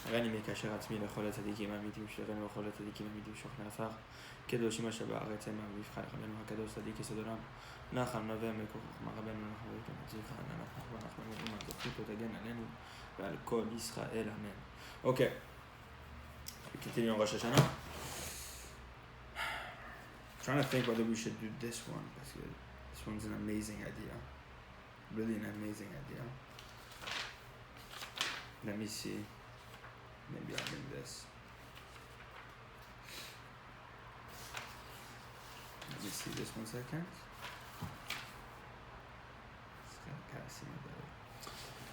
הריני מקשר עצמי לכל הצדיקים האמיתיים שלנו ולכל הצדיקים האמיתיים שוכני עפר קדושים אשר בארץ הם מבחן רבנו הקדוש צדיק יסוד עולם נחל נווה מקור חוכמה רבנו אנחנו רואים נצליח אנחנו אומרים זכותו תגן עלינו ועל כל ישראל אמן. Okay, we continue on Rosh Hashana. I'm trying to think whether we should do this one because this one's an amazing idea, really an amazing idea. Let me see. Maybe I'll bring this. Let me see this 1 second.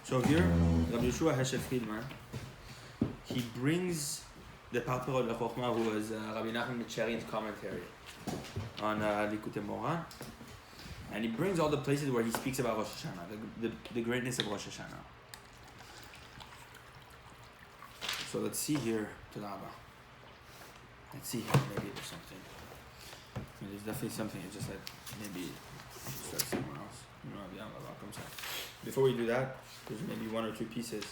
So here, Rabbi Yeshua Heshel Friedman, he brings the Parper of the Chokhmah, who was Rabbi Nachman Micharian's commentary on Likutei Moran, and he brings all the places where he speaks about Rosh Hashanah, the greatness of Rosh Hashanah. So let's see here, Tadaba. Let's see here, maybe there's something. I mean, there's definitely something, it's just that maybe start somewhere else. Before we do that, there's maybe one or two pieces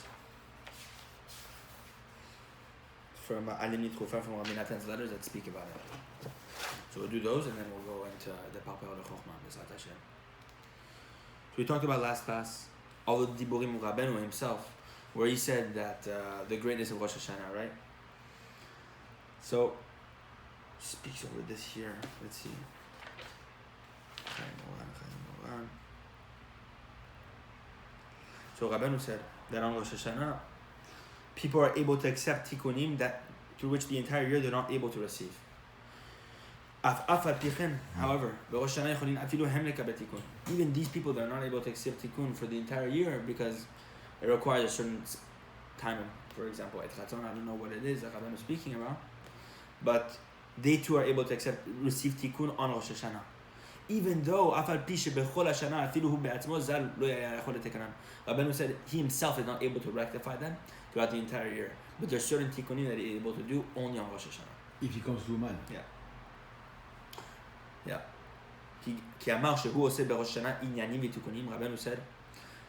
from Alim Nitrufa from Rabbi Natan's letters that speak about it. So we'll do those and then we'll go into the Parper de Chokhmah, B'ezrat Hashem. So we talked about last class, all the Diburim of Rabbeinu himself, where he said that the greatness of Rosh Hashanah, right? So, he speaks over this here. Let's see. So Rabbeinu said that on Rosh Hashanah, people are able to accept tikkunim that through which the entire year they're not able to receive. However, even these people that are not able to accept tikkun for the entire year because it requires a certain time, for example, I don't know what it is that Rabbeinu is speaking about, but they too are able to receive tikkun on Rosh Hashanah. Even though Rabbeinu said he himself is not able to rectify them throughout the entire year, but there's certain tikkunim that he is able to do only on Rosh Hashanah. If he comes to Uman. Rabbeinu said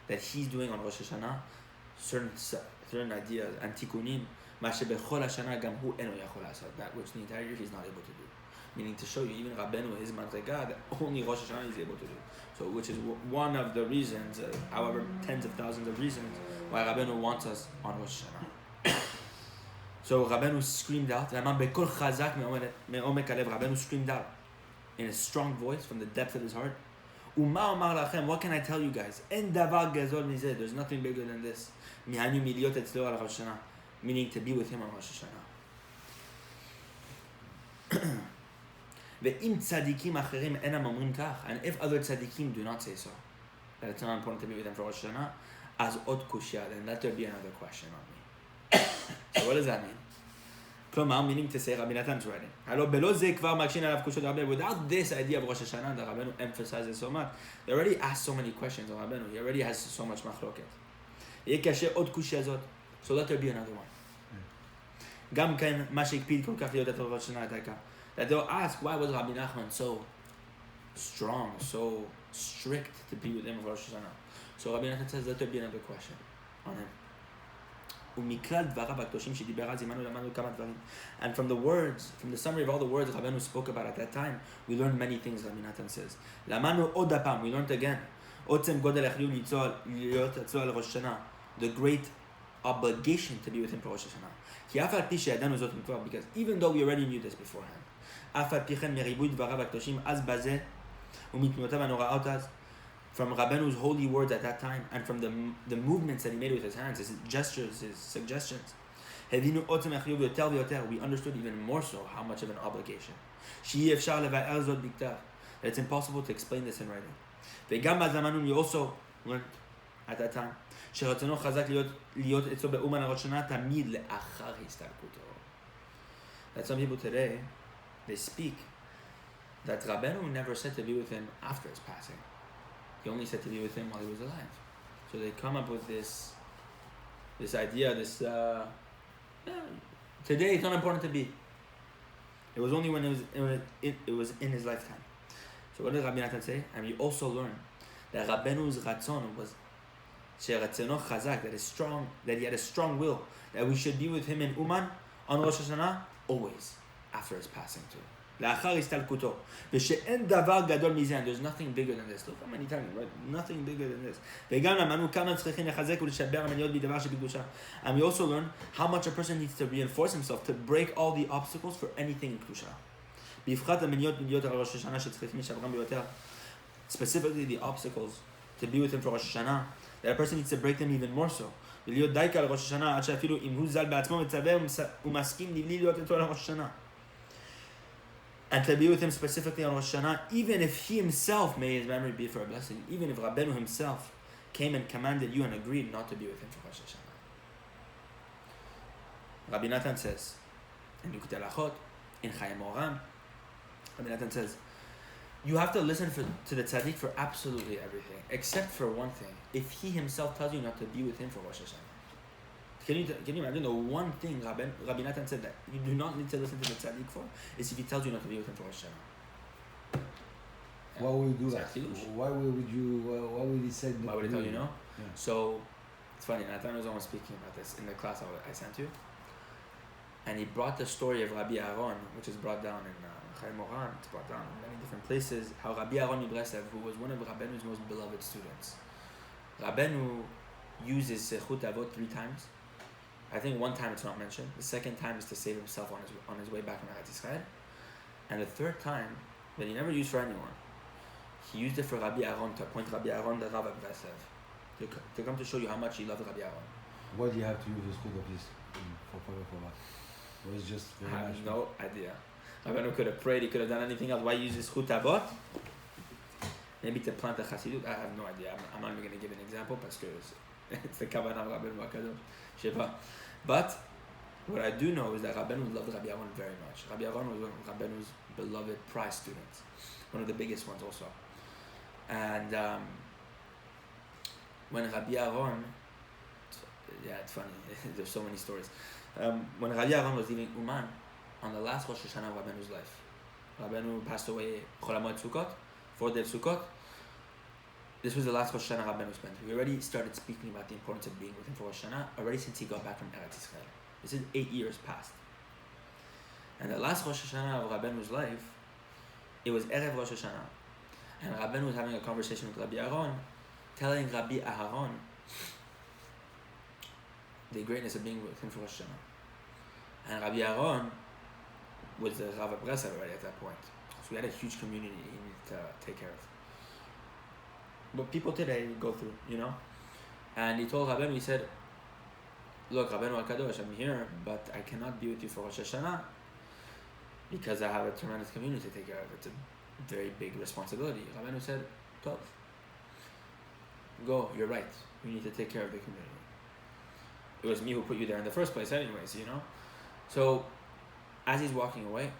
that he's doing on Rosh Hashanah certain ideas and tikkunim that which the entire year he's not able to do. Meaning to show you, even Rabbeinu, his madriga, that only Rosh Hashanah is able to do. So, which is one of the reasons, however, tens of thousands of reasons, why Rabbeinu wants us on Rosh Hashanah. So, Rabbeinu screamed out, Rabbeinu screamed out in a strong voice from the depth of his heart, what can I tell you guys? There's nothing bigger than this. Meaning to be with him on Rosh Hashanah. And if other tzaddikim do not say so, that it's not important to be with them for Rosh Hashanah, as od kushya, then let there be another question on me. So what does that mean? Meaning to say, Rabbi Natan's writing. Without this idea of Rosh Hashanah that Rabbeinu emphasizes so much, they already asked so many questions on Rabbeinu. He already has so much machloket. So let there be another one. That they'll ask, why was Rabbi Nachman so strong, so strict to be with him of Rosh Hashanah? So Rabbi Nachman says, let there be another question on him. And from the words, from the summary of all the words Rabbeinu spoke about at that time, we learned many things, Rabbi Nachman says. We learned again, the great obligation to be with him for Rosh Hashanah. Because even though we already knew this beforehand, from Rabbeinu's holy words at that time, and from the movements that he made with his hands, his gestures, his suggestions, we understood even more so how much of an obligation. That it's impossible to explain this in writing. We also learned at that time that some people today, they speak that Rabbeinu never said to be with him after his passing. He only said to be with him while he was alive. So they come up with this idea, today it's not important to be. It was only when it was in his lifetime. So what did Rabbi Natan say? And we also learn that Rabbeinu's ratzon was that is strong, that he had a strong will, that we should be with him in Uman on Rosh Hashanah always after his passing too. There's nothing bigger than this. Look how many times, right? Nothing bigger than this. And we also learn how much a person needs to reinforce himself to break all the obstacles for anything in Kedusha. Specifically the obstacles to be with him for Rosh Hashanah, that a person needs to break them even more so. And to be with him specifically on Rosh Hashanah, even if he himself, may his memory be for a blessing, even if Rabbeinu himself came and commanded you and agreed not to be with him for Rosh Hashanah. Rabbi Natan says, in Likutei Halachot, in Chayei Moharan, Rabbi Natan says, you have to listen to the tzaddik for absolutely everything, except for one thing. If he himself tells you not to be with him for Rosh Hashanah. Can you imagine the one thing Rabbi Natan said that you do not need to listen to the tzaddik for is if he tells you not to be with him for Rosh Hashanah. Why would you do that? Why would he say that? Why would he tell you no? Yeah. So, it's funny, Natan was almost speaking about this in the class I sent you. And he brought the story of Rabbi Aaron, which is brought down in Chayei Moharan, it's brought down in many different places, how Rabbi Aaron Mibresev, who was one of Rabbeinu's most beloved students. Rabbeinu uses Sechut Avot 3 times. I think one time it's not mentioned. The second time is to save himself on his way back from Eretz Yisrael. And the third time, that he never used for anyone, he used it for Rabbi Aaron, to appoint Rabbi Aaron the Rav Mibresev, to come to show you how much he loved Rabbi Aaron. Why do you have to use the school of his for that? It was just very I have nice. no idea. Rabbeinu could have prayed, he could have done anything else. Why use this Chut Avot? Maybe to plant a Chassidut. I have no idea. I'm not even going to give an example because it's the Kavanah of Rabbeinu HaKadosh. Je sais pas. But what I do know is that Rabbeinu loved Rabbi Aaron very much. Rabbi Aaron was one of Rabbeinu's beloved prize students. One of the biggest ones also. And when Rabbi Aaron, it's funny, there's so many stories. When Rabbi Aaron was leaving Uman, on the last Rosh Hashanah of Rabbeinu's life, Rabbeinu passed away Chol HaMoed Sukkot, 4 days of Sukkot. This was the last Rosh Hashanah Rabbeinu spent. We already started speaking about the importance of being with him for Rosh Hashanah already since he got back from Eretz Yisrael. This is 8 years past. And the last Rosh Hashanah of Rabbeinu's life, it was Erev Rosh Hashanah. And Rabbeinu was having a conversation with Rabbi Aaron, telling Rabbi Aaron the greatness of being with him for Rosh Hashanah. And Rabbi Aaron was the Rav Mibresev already at that point. So we had a huge community he needed to take care of. But people today go through, And he told Rabbeinu, he said, look, Rabbeinu HaKadosh, I'm here, but I cannot be with you for Rosh Hashanah because I have a tremendous community to take care of. It's a very big responsibility. Rabbeinu said, Tov, go, you're right. You need to take care of the community. It was me who put you there in the first place anyways, So, as he's walking away,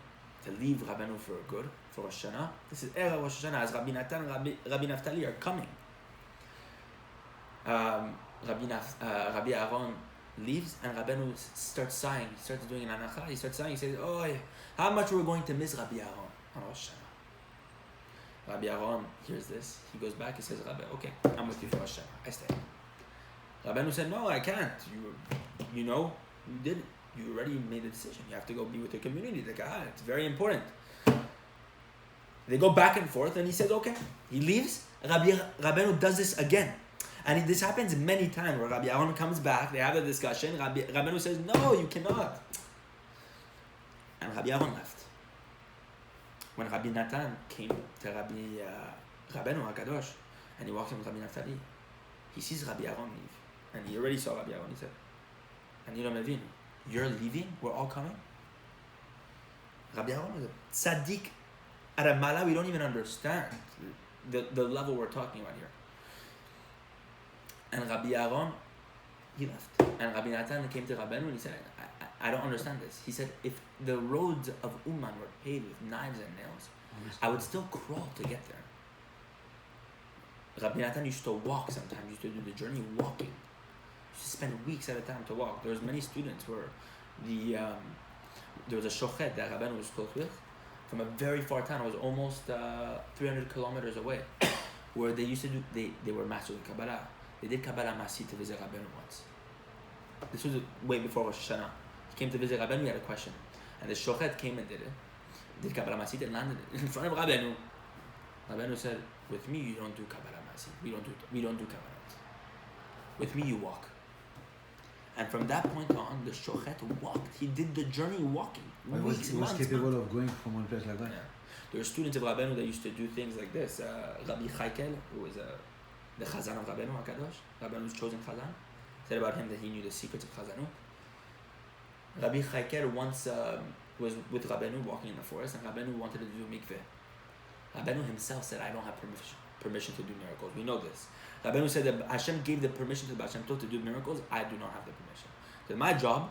to leave Rabbeinu for good, for Rosh Hashanah, this is Erev Rosh Hashanah, as Rabbi Natan, Rabbi Naftali are coming. Rabbi Aaron leaves and Rabbeinu starts sighing. He starts doing an anacha. He starts sighing. He says, "Oh, how much we're going to miss Rabbi Aaron on Rosh Hashanah." Rabbi Aaron hears this. He goes back. He says, "Rabbi, okay, I'm with you for Rosh Hashanah. I stay." Rabbeinu said, "No, I can't. You did it. You already made a decision. You have to go be with the community, the Kahal. It's very important." They go back and forth, and he says, "Okay." He leaves. Rabbeinu does this again. And this happens many times where Rabbi Aaron comes back, they have a discussion, Rabbeinu says, "No, you cannot." And Rabbi Aaron left. When Rabbi Natan came to Rabbeinu HaKadosh, and he walked in with Rabbi Naftali, he sees Rabbi Aaron leave. And he already saw Rabbi Aaron, he said, "Ani lo mevin, you're leaving? We're all coming?" Rabbi Aaron was a tzaddik at a mala we don't even understand the level we're talking about here. And Rabbi Aaron, he left. And Rabbi Natan came to Rabbeinu and he said, I don't understand this. He said, if the roads of Uman were paved with knives and nails, I would still crawl to get there. Rabbi Natan used to walk sometimes, used to do the journey walking. He used to spend weeks at a time to walk. There was many students where there was a shochet that Rabbeinu was close with from a very far town. It was almost 300 kilometers away, where they used to do, they were masters of Kabbalah. They did Kabbalah Masi to visit Rabbeinu once. This was way before Rosh Hashana. He came to visit Rabbeinu, he had a question. And the Shochet came and did it. Did Kabbalah Masi and landed in front of Rabbeinu. Rabbeinu said, with me you don't do Kabbalah Masi. We don't do Kabbalah. With me you walk. And from that point on, the Shochet walked. He did the journey walking. He was capable of going from one place like that? Yeah. There were students of Rabbeinu that used to do things like this. Rabbi Chaikel, who was the Chazan of Rabbeinu HaKadosh, Rabbeinu's chosen Chazan, said about him that he knew the secrets of Chazanut. Rabbi Chaikel once was with Rabbeinu walking in the forest, and Rabbeinu wanted to do mikveh. Rabbeinu himself said, I don't have permission to do miracles. We know this. Rabbeinu said that Hashem gave the permission to the Baal Shem Tov to do miracles. I do not have the permission. So my job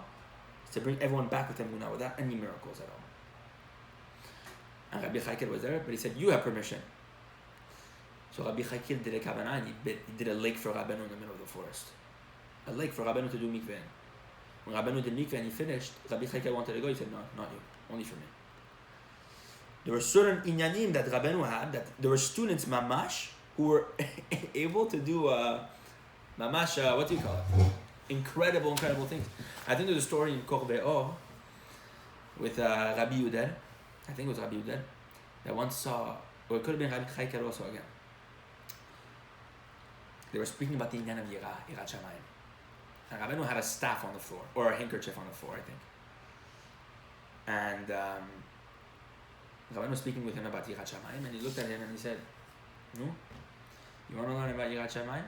is to bring everyone back with Emunah without any miracles at all. And Rabbi Chaikel was there, but he said, you have permission. So Rabbi Chaikel did a kavanah, and he did a lake for Rabbeinu in the middle of the forest. A lake for Rabbeinu to do mikveh. When Rabbeinu did mikveh and he finished, Rabbi Chaikel wanted to go. He said, no, not you, only for me. There were certain inyanim that Rabbeinu had, that there were students, mamash, who were able to do mamash, what do you call it? Incredible things. I think there's a story in Korbe'or with Rabbi Yudel. I think it was Rabbi Yudel that once saw, or it could have been Rabbi Chaikel also again. They were speaking about the inyan of Yirat Shamayim. And Rabbeinu had a staff on the floor, or a handkerchief on the floor, I think. And Rabbeinu was speaking with him about Yirat Shamayim, and he looked at him and he said, no? You want to learn about Yirat Shamayim?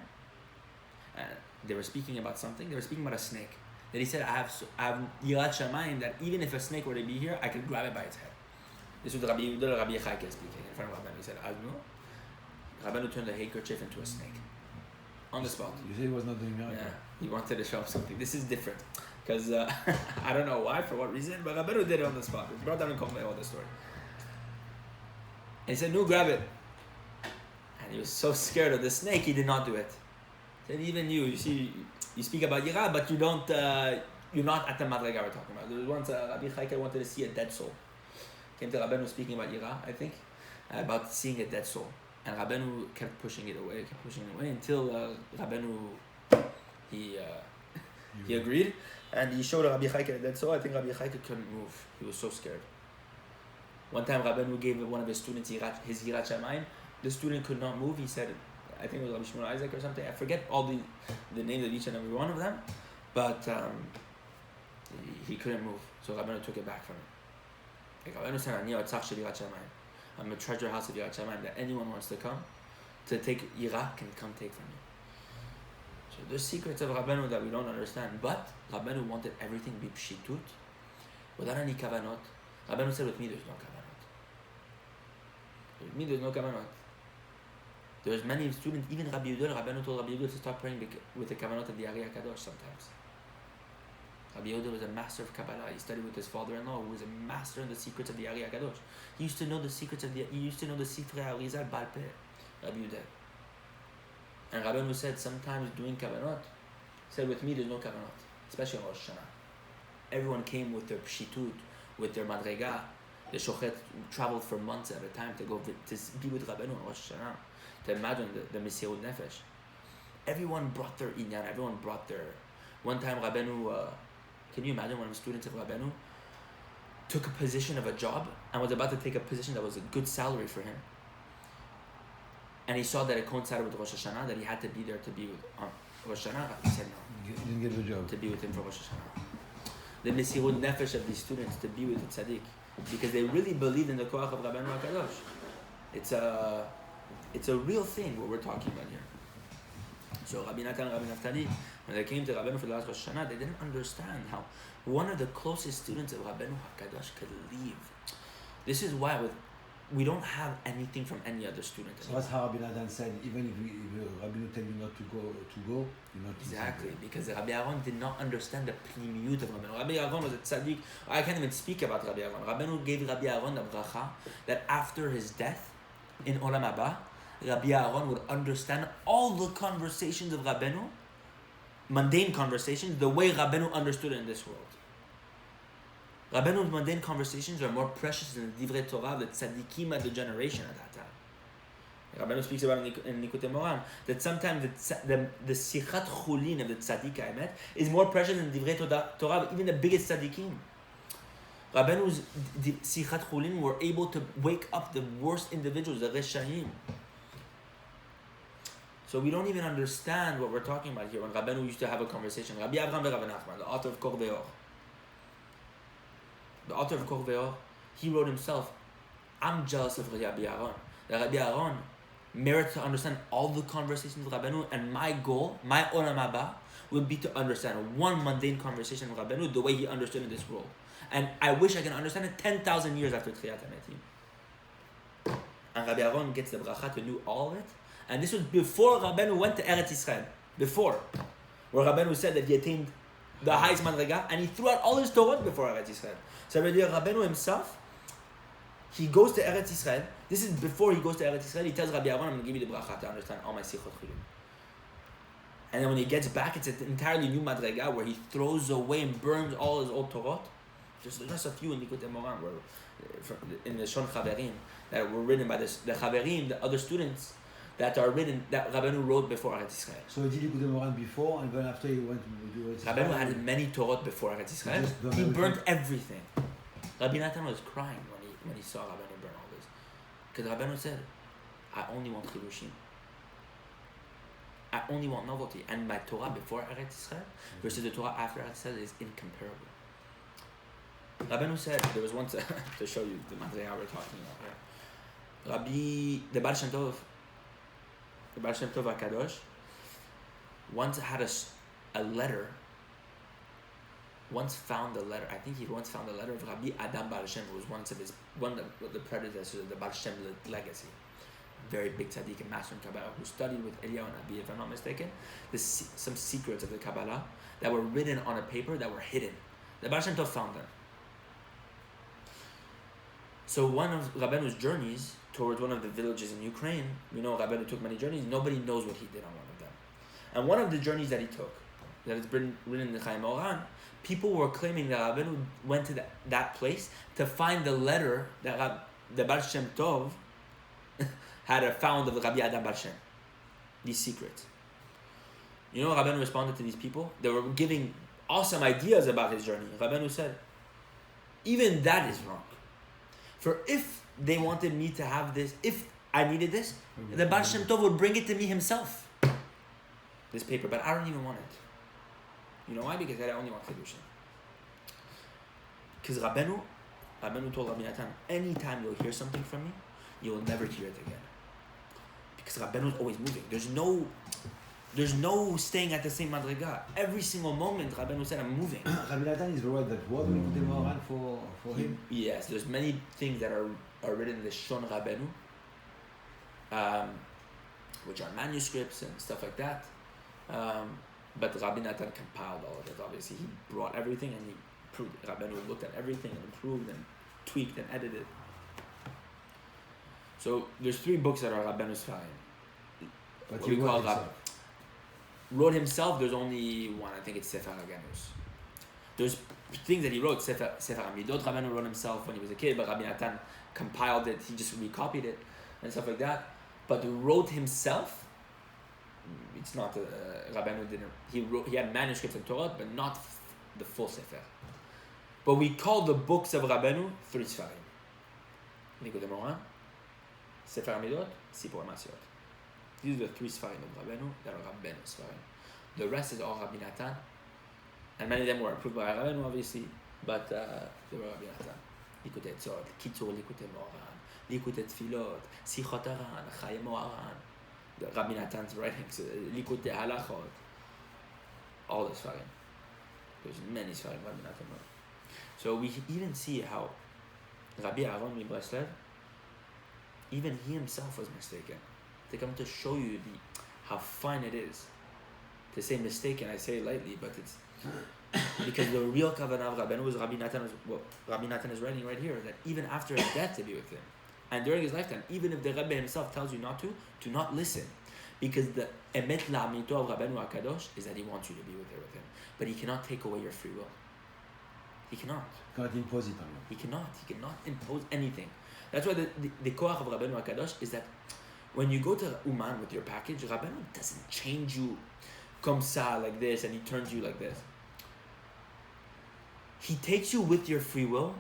And they were speaking about something. They were speaking about a snake. Then he said, I have Yirat Shamayim, that even if a snake were to be here, I could grab it by its head. This was Rabbi Chaikel speaking in front of Rabbeinu. He said, no? Rabbeinu turned the handkerchief into a snake. On the spot. You said he was not doing miracle. Yeah, he wanted to show him something. This is different. Because I don't know why, for what reason, but Rabbeinu did it on the spot. It's brought down in Komei, all the story. And he said, no, grab it. And he was so scared of the snake, he did not do it. He said, even you see, you speak about Yira, but you don't, you're not at the madriga we're talking about. There was once Rabbi Chaikel wanted to see a dead soul. Came to Rabbeinu speaking about Yira, I think, about seeing a dead soul. And Rabbeinu kept pushing it away until Rabbeinu, he agreed. And he showed Rabbi Chaikel a dead soul. I think Rabbi Chaikel couldn't move. He was so scared. One time Rabbeinu gave one of his students his Yirat Shamayim. The student could not move. He said, I think it was Rabbi Shmuel Isaac or something. I forget all the names of each and every one of them. But he couldn't move. So Rabbeinu took it back from him. Rabbeinu said, I'm a treasure house of Yirat Shamayim that anyone wants to come to take Yira can come take from you. So there's secrets of Rabbeinu that we don't understand, but Rabbeinu wanted everything to be pshitut, without any kavanot. Rabbeinu said, with me there's no kavanot. With me there's no kavanot. There's many students, even Rabbi Yudel, Rabbeinu told Rabbi Yudel to start praying with the kavanot of the Ari HaKadosh sometimes. Rabbi Yehuda was a master of Kabbalah. He studied with his father-in-law, who was a master in the secrets of the Ari HaKadosh. He used to know the secrets of he used to know the Sifrei Arizal Baal Peh, Rabbi Yehuda. And Rabbeinu said, sometimes doing Kavanot, said, with me there's no Kavanot, especially on Rosh Hashana. Everyone came with their pshitut, with their madrega. The Shochet traveled for months at a time to go to be with Rabbeinu on Rosh Hashana, to imagine the Mesirut Nefesh. Everyone brought their inyan, everyone brought their... One time Rabbeinu... can you imagine one of the students of Rabbeinu took a position of a job and was about to take a position that was a good salary for him? And he saw that it coincided with Rosh Hashana, that he had to be there to be with Rosh Hashana. He said no. You didn't get the job. To be with him for Rosh Hashana. The Mesirut Nefesh of these students to be with the Tzaddik. Because they really believed in the Koach of Rabbeinu HaKadosh. It's a real thing what we're talking about here. So Rabbi Natan and Rabbi Naftali, when they came to Rabbeinu for the last Rosh Hashana, they didn't understand how one of the closest students of Rabbeinu HaKadosh could leave. This is why we don't have anything from any other student. So that's how Rabbi Natan said, even if Rabbeinu tell you not to go, you're not. Exactly, because Rabbi Aaron did not understand the pnimiyut of Rabbeinu. Rabbi Aaron was a tzaddik. I can't even speak about Rabbi Aaron. Rabbeinu gave Rabbi Aaron the bracha that after his death in Olam Haba, Rabbi Aaron would understand all the conversations of Rabbeinu, mundane conversations, the way Rabbeinu understood it in this world. Rabbeinu's mundane conversations are more precious than the Divrei Torah, the tzaddikim of the generation at that time. Rabbeinu speaks about in Likutei Moharan that sometimes the Sichat Chulin of the Tzaddik Emet is more precious than Divrei Torah, even the biggest Tzaddikim. Rabbeinu's Sichat Chulin were able to wake up the worst individuals, the Reshaim. So we don't even understand what we're talking about here when Rabbeinu used to have a conversation. Rabbi Avraham and Rabbi Nachman, the author of Kor Ve'or. The author of Kor Ve'or, he wrote himself, I'm jealous of Rabbi Aaron. Rabbi Aaron merits to understand all the conversations with Rabbeinu, and my goal, my olam haba, would be to understand one mundane conversation with Rabbeinu the way he understood in this world. And I wish I can understand it 10,000 years after Tchiyat HaMetim. And Rabbi Aaron gets the bracha to do all of it. And this was before Rabbeinu went to Eretz Yisrael. Before. Where Rabbeinu said that he attained the highest madriga, and he threw out all his Torah before Eretz Yisrael. So Rabbeinu himself, he goes to Eretz Yisrael. This is before he goes to Eretz Yisrael. He tells Rabbi Aaron, I'm going to give you the bracha to understand all my sichot chilum. And then when he gets back, it's an entirely new madriga where he throws away and burns all his old Torah. Just a few in Likutei Moharan, in the Shon Chaverim, that were written by the Chaverim, the other students, that are written, that Rabbeinu wrote before Eretz Yisrael. So he did Likutei Moharan before, and then after he went to Eretz Yisrael. Rabbeinu had many Torah before Eretz Yisrael. He burnt everything. Rabbi Natan was crying when he saw Rabbeinu burn all this. Because Rabbeinu said, I only want chidushim. I only want novelty. And my Torah before Eretz Yisrael versus the Torah after Eretz Yisrael is incomparable. Rabbeinu said, there was once, to show you the madriga we're talking about here. The Baal Shem Tov HaKadosh, once had a letter, found a letter of Rabbi Adam Baal Shem, who was one of the predecessors of the Baal Shem legacy. Very big tzaddik and master in Kabbalah, who studied with Eliyahu Nabi, if I'm not mistaken, some secrets of the Kabbalah that were written on a paper that were hidden. The Baal Shem Tov found them. So one of Rabbeinu's journeys towards one of the villages in Ukraine, Rabbeinu took many journeys, nobody knows what he did on one of them. And one of the journeys that he took, that is written in the Chaim Moran, people were claiming that Rabbeinu went to that place to find the letter that the Baal Shem Tov had found of Rabbi Adam Baal Shem. These secrets. Rabbeinu responded to these people. They were giving awesome ideas about his journey. Rabbeinu said, even that is wrong. For if they wanted me to have this, if I needed this, the Baal Shem Tov would bring it to me himself. This paper, but I don't even want it. You know why? Because I only want Kedushin. Because Rabbeinu told Rabbi Natan, anytime you'll hear something from me, you'll never hear it again. Because Rabbeinu is always moving. There's no staying at the same madriga. Every single moment, Rabbeinu said, I'm moving. Rabbi Natan is the word that was Likutei Moharan for him? Yes, there's many things that are written in the Shon Rabbeinu, which are manuscripts and stuff like that. But Rabbi Natan compiled all of it, obviously. He brought everything and he proved it. Rabbeinu looked at everything and improved and tweaked and edited. So there's 3 books that are Rabbeinu's Sfarim. But he wrote himself, there's only one. I think it's Sefer HaGanus. There's things that he wrote, Sefer HaMidot, Rabbeinu wrote himself when he was a kid, but Rabbi Natan compiled it, he just recopied it and stuff like that. But wrote himself, it's not, Rabbeinu didn't, he had manuscripts of Torah, but not the full Sefer. But we call the books of Rabbeinu 3 Sfarim. Likutei Moharan, Sefer HaMidot, Sipur HaMasiot. These are the 3 Sfarim of Rabbeinu that are Rabbeinu's Sfarim. The rest is all Rabbi Natan. And many of them were approved by Rabbeinu, obviously, but they were Rabbi Natan. Likutei Tzod, Kitzur Likutei Moharan, Likutei Tfilot, Sichot Haran, Chaim Moharan, Rabbi Natan's writings, Likutei Halachot, all the Sfarim. There's many Sfarim Rabbi Natan wrote. So we even see how Rabbi Aaron Mibreslev, even he himself was mistaken. They come to show you how fine it is to say mistaken. I say it lightly, but it's because the real kavanah of Rabbeinu was Rabbi Natan. Rabbi Natan is writing right here that even after his death to be with him, and during his lifetime, even if the Rebbe himself tells you not to, do not listen, because the Emet la'amito of Rabbeinu HaKadosh is that he wants you to be with him, but he cannot take away your free will. He cannot. He cannot impose it on you. He cannot impose anything. That's why the koach of Rabbeinu HaKadosh is that When you go to Uman with your package, Rabbeinu doesn't change you comme ça, like this, and he turns you like this. He takes you with your free will,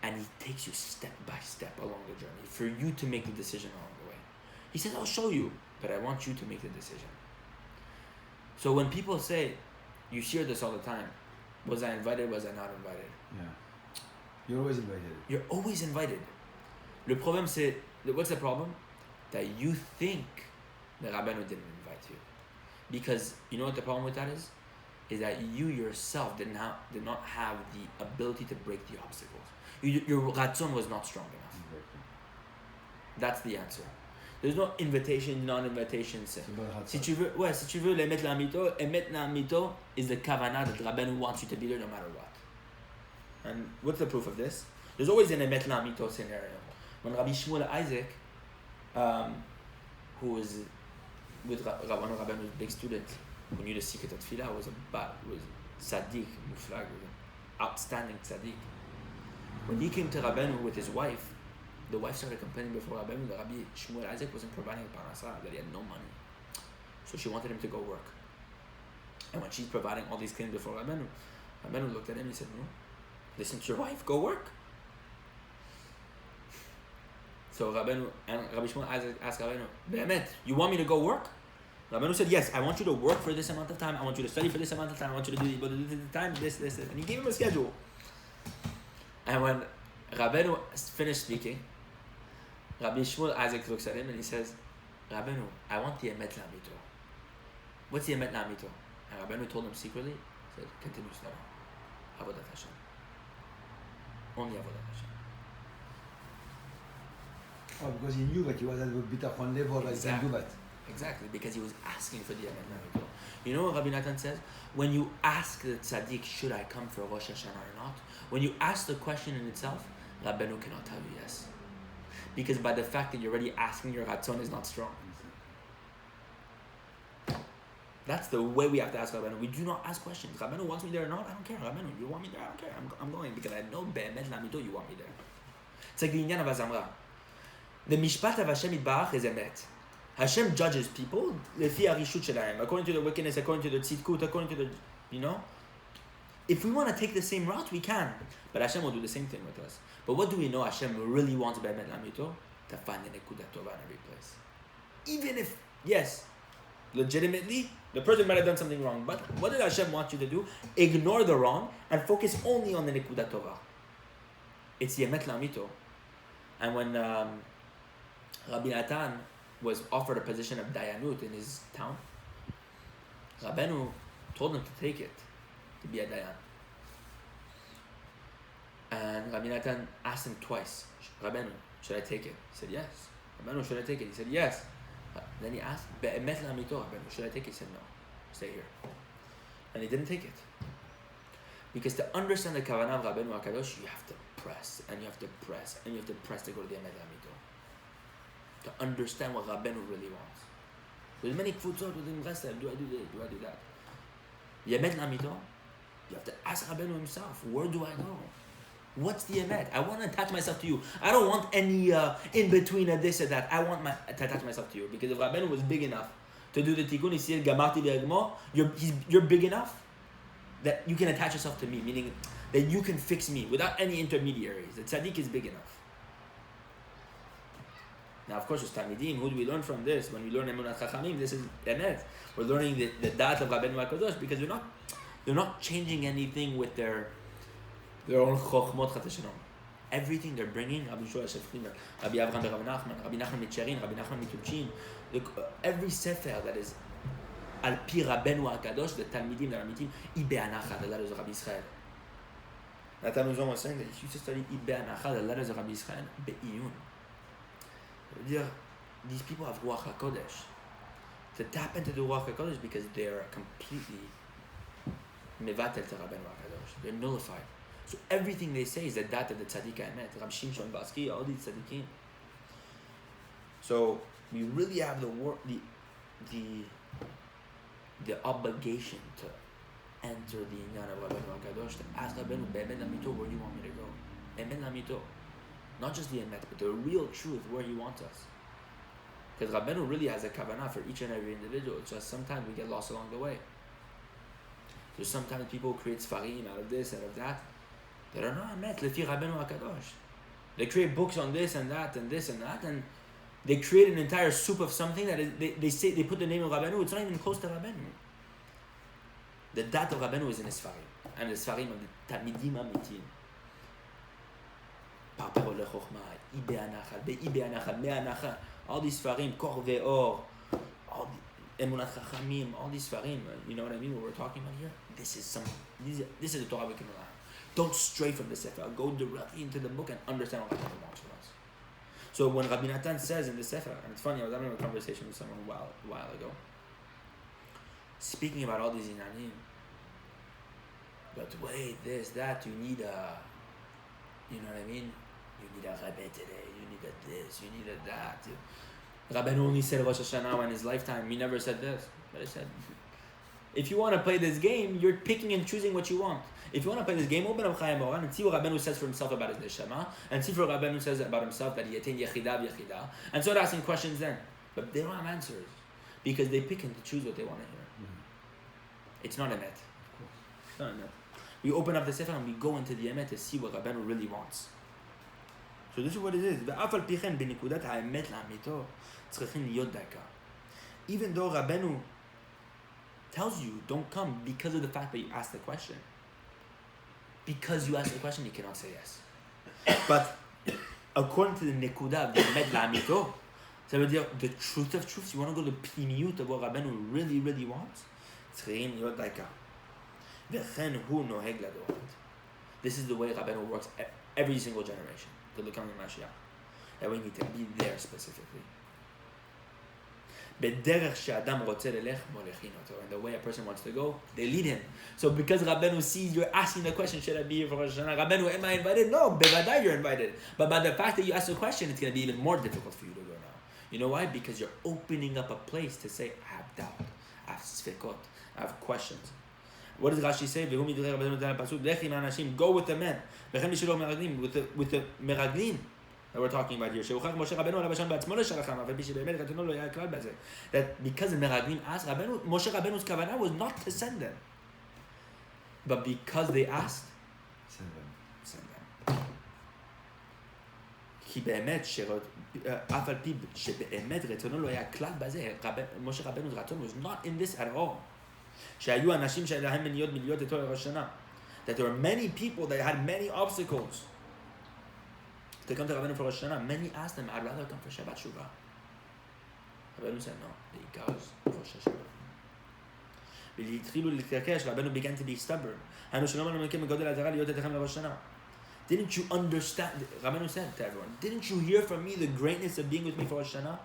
and he takes you step by step along the journey for you to make the decision along the way. He says, I'll show you, but I want you to make the decision. So when people say, you hear this all the time, was I invited, was I not invited? Yeah. You're always invited. You're always invited. Le problème c'est, what's the problem? That you think the Rabbeinu didn't invite you. Because you know what the problem with that is? Is that you yourself did not have the ability to break the obstacles. Your ratzon was not strong enough. Exactly. That's the answer. There's no invitation, non-invitation. Si tu veux l'Emet l'amito, Emet l'amito is the kavanah that Rabbeinu wants you to be there no matter what. And what's the proof of this? There's always an Emet l'amito scenario. When Rabbi Shmuel Isaac, who was with one of Rabbeinu's big students, who knew the secret of Tfilah, was tzaddik, muflag, was an outstanding tzaddik. When he came to Rabbeinu with his wife, the wife started complaining before Rabbeinu that Rabbi Shmuel Isaac wasn't providing a parnasah, that he had no money. So she wanted him to go work. And when she's providing all these claims before Rabbeinu looked at him and he said, no, listen to your wife, go work. So Rabbi Shmuel Isaac asked Rabbeinu, Emet, you want me to go work? Rabbeinu said, yes, I want you to work for this amount of time, I want you to study for this amount of time, I want you to do this time, this. And he gave him a schedule. And when Rabbeinu finished speaking, Rabbi Shmuel Isaac looks at him and he says, Rabbeinu, I want the Emet l'amito. What's the Emet l'amito? And Rabbeinu told him secretly, he said, continue studying. Avodat Hashem. Only Avodat Hashem. Oh, because he knew that he was at the bitachon level, like he can do that. Exactly, because he was asking for the Emet l'amito. You know what Rabbi Natan says? When you ask the tzaddik, should I come for Rosh Hashana or not? When you ask the question in itself, Rabbeinu cannot tell you yes. Because by the fact that you're already asking, your ratzon is not strong. That's the way we have to ask Rabbeinu. We do not ask questions. Rabbeinu wants me there or not? I don't care. Rabbeinu, you want me there? I don't care. I'm going because I know be'emet l'amito you want me there. It's like the Inyan of Azamra. The Mishpat of Hashem Yitbarach is Emet. Hashem judges people lefi harishut shelahem, according to the wickedness, according to the tzidkut, according to the, you know. If we want to take the same route, we can. But Hashem will do the same thing with us. But what do we know Hashem really wants be'emet l'amito? To find the nekudat tova in every place. Even if, yes, legitimately, the person might have done something wrong. But what did Hashem want you to do? Ignore the wrong and focus only on the nekudat tova. It's the emet l'amito. And when Rabbi Natan was offered a position of dayanut in his town, Rabbeinu told him to take it, to be a dayan. And Rabbi Natan asked him twice, Rabbeinu, should I take it? He said, yes. Rabbeinu, should I take it? He said, yes. Then he asked, be'emet l'amito, Rabbeinu, should I take it? He said, no, stay here. And he didn't take it. Because to understand the kavanah of Rabbeinu HaKadosh, you have to press, and you have to press, and you have to press to go to the emet l'amito. To understand what Rabbeinu really wants. There's many kfutzot within Breslev. Do I do this? Do I do that? The emet l'amito, you have to ask Rabbeinu himself, where do I go? What's the emet? I want to attach myself to you. I don't want any in between of this or that. I want to attach myself to you. Because if Rabbeinu was big enough to do the tikkun, he said, Gamarti be'egmo, you're big enough that you can attach yourself to me, meaning that you can fix me without any intermediaries. The tzaddik is big enough. Now, of course, as Talmidim, who do we learn from this? When we learn Emunat Chachamim, this is Emet. We're learning the Da'at of Rabbeinu HaKadosh because they're not changing anything with their own Chochmot Chat Shalom. Everything they're bringing, Rabbi Shua Shefrin, Rabbi Avraham Rav Nachman, Rabbi Nachman Mitcherin, Rabbi Nachman Mitulchin, every sefer that is Al Pi Rabbeinu HaKadosh, the Talmidim, the Ramitim, Ibe Anacha, the letters of Rabbi Israel. Natan Uzon was saying that if you used to study Ibe Anacha, the letters of Rabbi Israel, Be'iyun. These people have Ruach HaKodesh. To tap into the Ruach HaKodesh because they're completely mevatel to Rabbeinu HaKadosh. They're nullified. So everything they say is the dat of the tzaddik Emet, Rab Shimshon Baski, all these tzaddikim. So we really have the obligation to enter the inyan of Rabbeinu HaKadosh, to ask Rabbeinu, be'emet l'amito, where do you want me to go? Emet l'amito. Not just the emet, but the real truth where he wants us. Because Rabbeinu really has a kavanah for each and every individual. It's just sometimes we get lost along the way. So sometimes people create sfarim out of this, out of that. They don't know Emet, lefi Rabbeinu HaKadosh. They create books on this and that and this and that, and they create an entire soup of something that is, they say, they put the name of Rabbeinu, it's not even close to Rabbeinu. The dat of Rabbeinu is in the sfarim. And the sfarim of the Talmidim Amitim. Parpero lechochma, ibe anachal, be'ibe anachal, me'anachal, all these sfarim, kor ve'or, all the emunat chachamim, all these sfarim, you know what I mean, what we're talking about here? This is the Torah we can rely on. Don't stray from the Sefer. Go directly into the book and understand what Rabbi wants from us. So when Rabbi Natan says in the Sefer, and it's funny, I was having a conversation with someone a while ago, speaking about all these inanim, but wait, this, that, you need a, you know what I mean? You need a Rebbe today, you need a this, you need a that. Rabbi only said Rosh Hashana in his lifetime, he never said this. But I said, if you want to play this game, you're picking and choosing what you want. If you want to play this game, open up Chayei Moharan and see what Rabbeinu says for himself about his neshama, and see what Rabbeinu says about himself that he attained yechidah v'yechidah, and start asking questions then. But they don't have answers because they pick and choose what they want to hear. Mm-hmm. It's not Emet. It's not Emet. We open up the Sefer and we go into the Emet to see what Rabbeinu really wants. So this is what it is. ואף על פי כן בנקודת האמת לאמיתו צריכים להיות דקה. Even though Rabbeinu tells you don't come because of the fact that you asked the question. Because you asked the question, you cannot say yes. But according to the nekudah, the emet la'amito, ça veut dire the truth of truths. You want to go to the pnimiyut of what Rabbeinu really, really wants? צריכים להיות דקה. וכן הוא נוהג לדורות. This is the way Rabbeinu works every single generation. To the coming Mashiach. That we need to be there specifically. בדרך שאדם רוצה ללך, מוליכין אותו. And the way a person wants to go, they lead him. So because Rabbeinu sees you're asking the question, should I be here for Rosh Hashana? Rabbeinu, am I invited? No, bevadai you're invited. But by the fact that you ask the question, it's going to be even more difficult for you to go now. You know why? Because you're opening up a place to say, I have doubt, I have sfekot, I have questions. What does Rashi say? Go with the men. With the meraglim that we're talking about here. That because the meraglim asked, Moshe Rabbeinu's kavanah was not to send them. But because they asked, send them. כי באמת, אף על פי שבאמת רצונו לא היה כלל בזה, משה רבנו's רצון was not in this at all. שהיו אנשים שלהם מניות מלהיות איתו לראש שנה. That there were many people that had many obstacles to come to Rabbeinu for Rosh Hashanah. Many asked them, I'd rather come for Shabbat Shuvah. Rabbeinu said, no, he goes for Rosh Hashanah. והתחילו להתעקש, Rabbeinu began to be stubborn. Didn't you understand? Rabbeinu said to everyone, didn't you hear from me the greatness of being with me for Rosh Hashanah?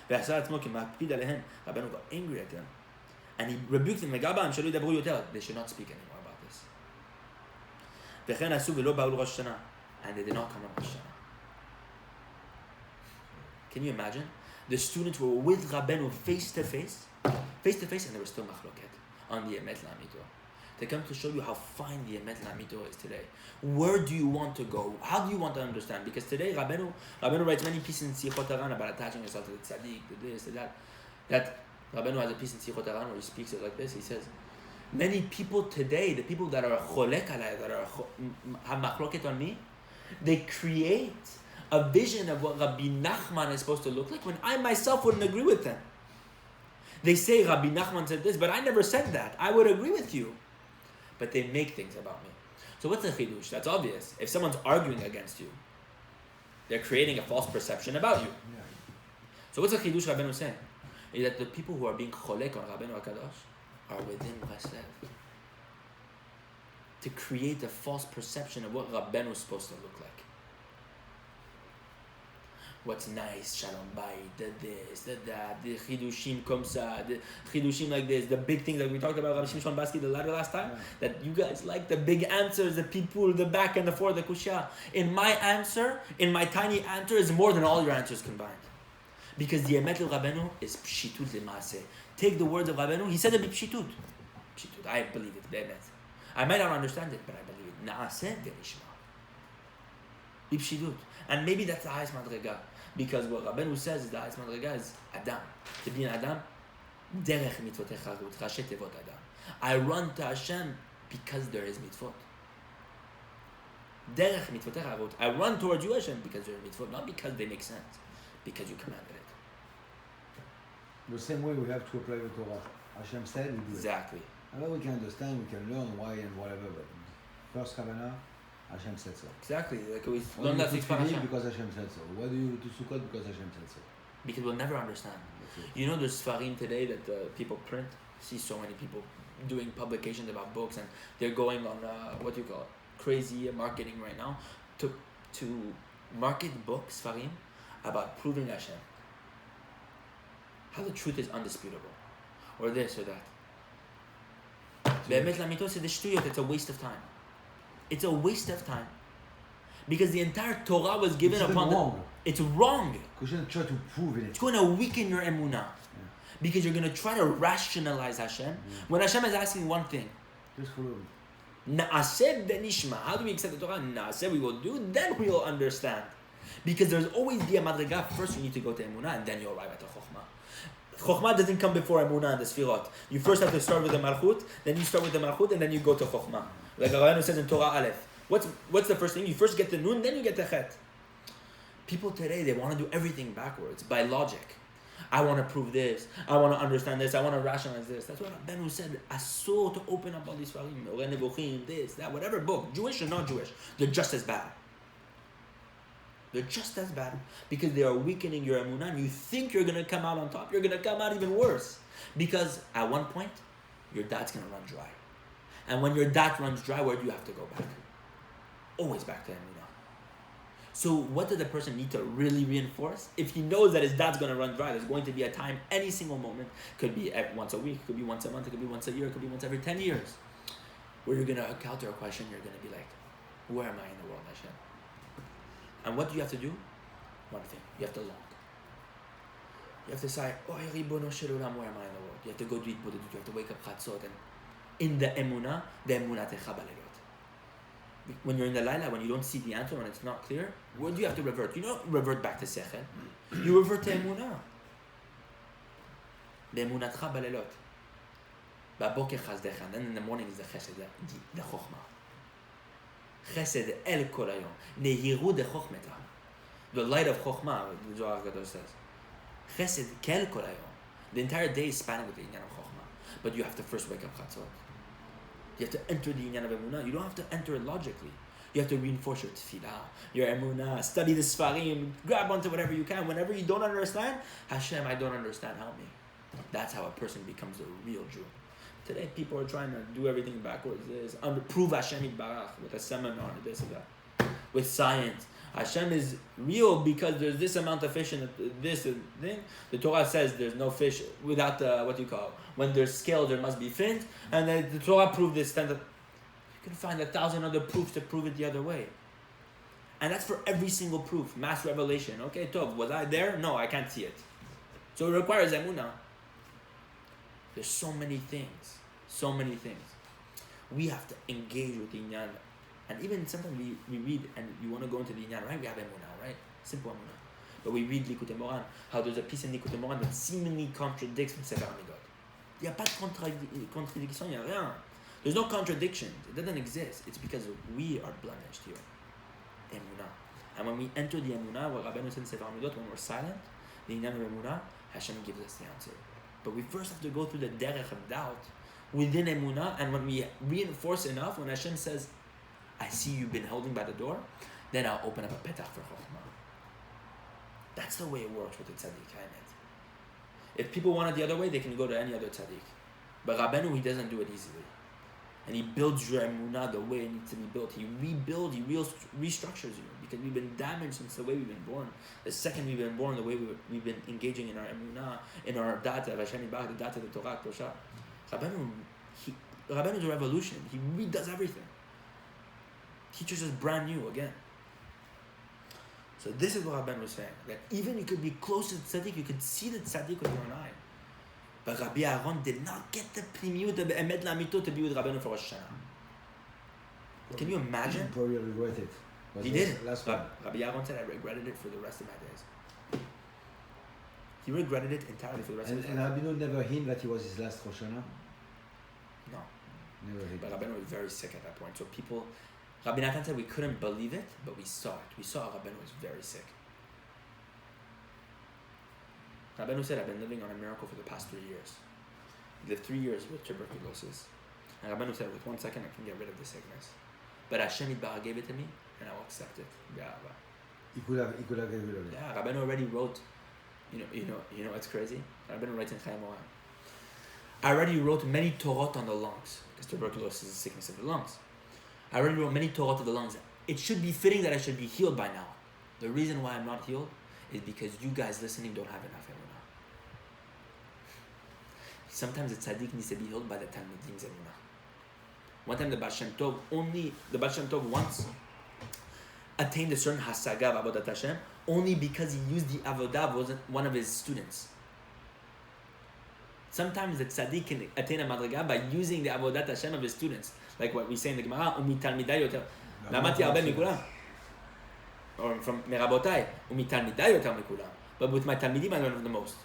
Rabbeinu got angry at them. And he rebuked them, they should not speak anymore about this. And they did not come on Rosh Hashanah. Can you imagine? The students were with Rabbeinu face to face, and they were still machloket on the Emet La'amito. They come to show you how fine the Emet La'amito is today. Where do you want to go? How do you want to understand? Because today Rabbeinu writes many pieces in Sichot Haran about attaching yourself to the tzaddik, to this, to that. That Rabbeinu has a piece in Sichot Haran where he speaks it like this. He says, many people today, the people that are cholek alay, that are have machloket on me, they create a vision of what Rabbi Nachman is supposed to look like when I myself wouldn't agree with them. They say Rabbi Nachman said this, but I never said that. I would agree with you. But they make things about me. So what's the chidush? That's obvious. If someone's arguing against you, they're creating a false perception about you. So what's the chidush Rabbeinu saying? Is that the people who are being cholek on Rabbeinu HaKadosh are within Breslev. To create a false perception of what Rabbeinu is supposed to look like. What's nice, Shalom Bayit, the this, the that, the chidushim komsa, the chidushim like this, the big things that we talked about, Rabbi Shimshon Baski, the ladder last time, that you guys like the big answers, the people, the back and the forth, the kushya. In my answer, in my tiny answer, is more than all your answers combined. Because the Emet of Rabbeinu is pshitut le'maaseh. Take the words of Rabbeinu, he said it be pshitut. Pshitut, I believe it, the Emet. I might not understand it, but I believe it. Na'aseh ve'nishma. Bipshidut. And maybe that's the highest madrega. Because what Rabbeinu says is the highest madrega is Adam. To be an Adam, derech mitzvotecha rut, rashi tevot Adam. I run to Hashem because there is mitzvot. Derech mitzvotecha rut. I run towards you, Hashem, because there is mitzvot, not because they make sense, because you commanded it. The same way we have to apply the Torah. Hashem said, we do it. Exactly. And then we can understand, we can learn why and whatever, but first Havana, Hashem said so. Exactly. Like we Why learn do that you from put Hashem. because Hashem said so? Why do you do Sukkot? Because Hashem said so. Because we'll never understand. You know, there's Sfarim today that people print. See so many people doing publications about books, and they're going on crazy marketing right now to market books, Sfarim, about proving Hashem. How the truth is undisputable, or this or that. Emet lamito, c'est des shtuyot. It's a waste of time. It's a waste of time. Because the entire Torah was given upon wrong. It's wrong. Because you're trying to prove it. It's going to weaken your emunah. Yeah. Because you're going to try to rationalize Hashem. When Hashem is asking one thing. Just follow it. Na'aseh benishma. How do we accept the Torah? Na'aseh, we will do, then we will understand. Because there's always the madrega. First you need to go to emunah, and then you arrive at the chokhmah. Chokhmah doesn't come before emunah and the sfirot. You first have to start with the malchut, then you start with the malchut, and then you go to chokhmah. Like Rabbeinu says in Torah Aleph. What's the first thing? You first get the nun, then you get the chet. People today, they want to do everything backwards, by logic. I want to prove this, I want to understand this, I want to rationalize this. That's what Rabbeinu said. Asur to open up all these farim, Oreh Nevuchim, this, that, whatever book, Jewish or not Jewish, they're just as bad. They're just as bad because they are weakening your emunah. And you think you're going to come out on top, you're going to come out even worse. Because at one point, your dat's going to run dry. And when your dat runs dry, where do you have to go back? Always back to emunah. So what does the person need to really reinforce? If he knows that his dat's going to run dry, there's going to be a time, any single moment, could be once a week, could be once a month, it could be once a year, it could be once every 10 years, where you're going to encounter a question, you're going to be like, where am I in the world, Hashem? And what do you have to do? One thing. You have to long. You have to say, oh, Ribono Shel Olam, where am I in the world? You have to go do it, you have to wake up chatzot. And in the emunah techa balelot. When you're in the laila, when you don't see the answer, when it's not clear, where do you have to revert? You don't revert back to sechel. You revert to emunah. Be'emunatcha balelot. Ba'boker chazdecha. And then in the morning is the chesed, the chokhmah. Chesed el kol hayom. Nehiru de chokhmeta. The light of chokhmah, the Zohar Gadol says. Chesed kel kol hayom. The entire day is spanning with the inyan of chokhmah. But you have to first wake up chatzot. You have to enter the inyan of emunah. You don't have to enter it logically. You have to reinforce your tefillah, your emunah, study the sfarim, grab onto whatever you can. Whenever you don't understand, Hashem, I don't understand, help me. That's how a person becomes a real Jew. Today, people are trying to do everything backwards. Prove Hashem Yitbarach with a seminar, this and that. With science. Hashem is real because there's this amount of fish in this thing. The Torah says there's no fish without when there's scales, there must be fins. And then the Torah proved this. Then you can find 1,000 other proofs to prove it the other way. And that's for every single proof. Mass revelation. Okay, Tov, was I there? No, I can't see it. So it requires emunah. There's so many things. So many things. We have to engage with the inyan. And even sometimes we read, and you want to go into the inyan, right? We have emunah, right? Simple emunah. But we read Likutei Moharan, how there's a piece in Likutei Moharan that seemingly contradicts with Sefer Hamidot. Il n'y a pas de contradiction, il n'y a rien. There's no contradiction. It doesn't exist. It's because we are blemished here. Emunah. And when we enter the emunah, what Rabbeinu said in Sefer Hamidot, when we're silent, the inyan of emunah, Hashem gives us the answer. But we first have to go through the derech of doubt within emunah, and when we reinforce enough, when Hashem says, I see you've been holding by the door, then I'll open up a petach for chokhmah. That's the way it works with the tzaddik, Emet. If people want it the other way, they can go to any other tzaddik. But Rabbeinu, he doesn't do it easily. And he builds your emunah the way it needs to be built. He rebuilds, he restructures you. Because we've been damaged since the way we've been born. The second we've been born, the way we've been engaging in our emunah, in our data, Hashem Yitbarach, the data of the Torah, Kosha. Rabbeinu's a revolution. He redoes everything. Teaches us brand new again. So this is what Rabbeinu was saying. That even you could be close to the tzaddik, you could see the tzaddik with your own eye. But Rabbi Aaron did not get the pnimiut of Emet Lamito to be with Rabbeinu for Rosh Hashana. Can you imagine? Probably regret it. He did. Last one. Rabbi Yaron said, I regretted it for the rest of my days. He regretted it entirely for the rest of his life. And Rabbeinu never hint that he was his last Rosh Hashanah? No. Never hint. But Rabbeinu was very sick at that point. So people, Rabbi Natan said we couldn't believe it, but we saw it. We saw Rabbeinu was very sick. Rabbeinu said, I've been living on a miracle for the past 3 years. He lived 3 years with tuberculosis. And Rabbeinu said, with 1 second, I can get rid of the sickness. But Hashem Yitbarach gave it to me, and I will accept it. He could have get rid of it. Yeah, Rabbeinu already wrote, you know what's crazy? Rabbeinu writes in Chaim Moran. I already wrote many Torot on the lungs, because tuberculosis is a sickness of the lungs. I already wrote many Torot on the lungs. It should be fitting that I should be healed by now. The reason why I'm not healed is because you guys listening don't have enough emunah. Sometimes the tzaddik needs to be healed by the talmidim's emunah. One time the Baal Shem Tov once attained a certain hasaga of avodat Hashem only because he used the avodah of one of his students. Sometimes the tzaddik can attain a madriga by using the avodat Hashem of his students, like what we say in the Gemara, umitalmidai yoter lamati harbe mikulam, or from merabotai umitalmidai yoter mikulam. But with my talmidim, I learn the most.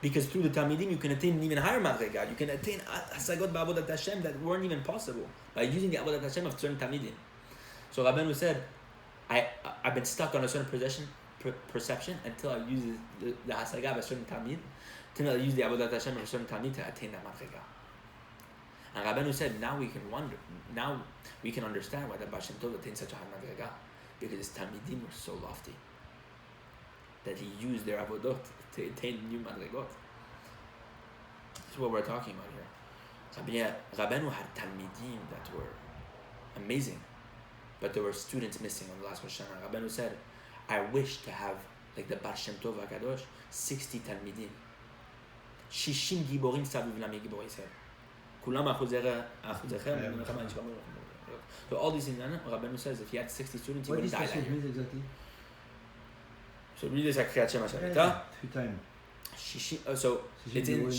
Because through the talmidim, you can attain an even higher madriga. You can attain hasagot ba'avodat Hashem that weren't even possible by using the avodat Hashem of certain talmidim. So Rabbeinu said, I've been stuck on a certain perception until I use the hasaga of a certain talmid, until I use the avodat Hashem of a certain talmid to attain that madriga. And Rabbeinu said, now we can understand why the Baal Shem Tov attained such a high madriga, because his talmidim were so lofty that he used their avodot to attain new madrigot. This is what we're talking about here. Rabbeinu had talmidim that were amazing, but there were students missing on the last Rosh Hashanah. Rabbeinu said, I wish to have, like the Baal Shem Tov HaKadosh, 60 talmidim. 60 giborim saviv lami gibor Yisrael. Kulam achuzechem. So all these things, Rabbeinu says, if he had 60 students, he wouldn't die that year. What does exactly? So read this at Kriyat Shema Shavita. 3 times. So it's in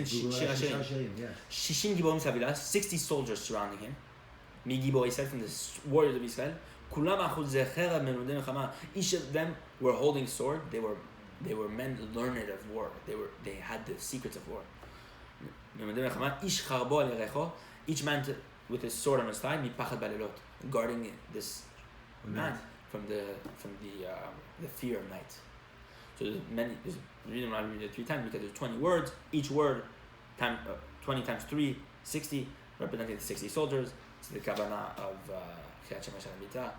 Shir HaShirim. 60 giborim saviv, 60 soldiers surrounding him. Mi gibor Yisrael, from the warriors of Israel. Kulam achuzechem menudei mechama. Each of them were holding sword. They were men learned of war. They had the secrets of war. Each man with his sword on his thigh, guarding this man from the fear of night. So there's the reason why I read it 3 times, because there's 20 words. Each word 20 times 3, 60, representing the 60 soldiers. It's the kavanah of Kriyat Shema Shalom,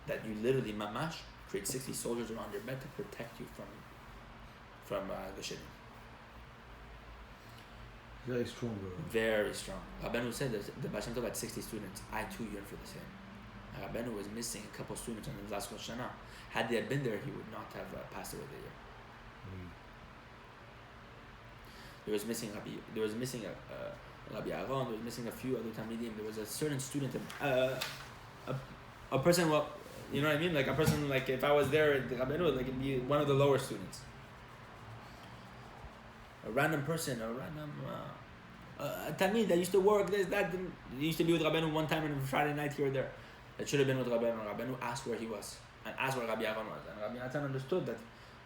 that you literally mamash create 60 soldiers around your bed to protect you from the shitting. Very strong. Very strong. Rabbeinu said that the Baal Shem Tov had 60 students. I too yearn for the same. Rabbeinu was missing a couple students on his last Rosh Hashanah. Had they been there, he would not have passed away the year. There was missing Rabbi Aaron. There was missing a few other talmidim. There was a certain student, a person. Well, you know what I mean? Like a person. Like if I was there, Rabbeinu, like it'd be one of the lower students. A random person, a talmid that used to work this, that. He used to be with Rabbeinu one time on Friday night here or there. That should have been with Rabbeinu. Rabbeinu asked where he was and asked where Rabbi Aaron was, and Rabbi Natan understood that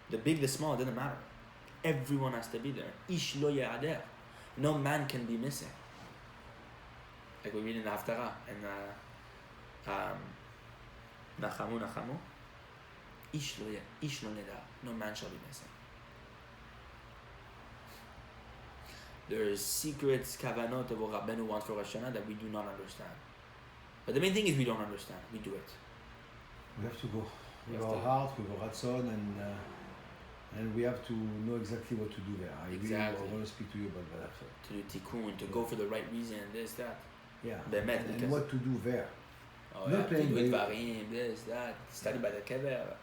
the big, the small, didn't matter. Everyone has to be there. Ish lo ye'ader. No man can be missing. Like we read in the Haftarah and Nachamu. Ish lo neda. No man shall be missing. There is secrets, kavanot of what Rabbeinu wants for Rosh Hashanah that we do not understand. But the main thing is we don't understand. We do it. We have to go with our heart, with our ratzon, and we have to know exactly what to do there. I want to speak to you about that after. To do tikkun, to go for the right reason, this, that. Yeah. Emet, and what to do there. Oh, not playing with dvarim, this, that. Study by the kever,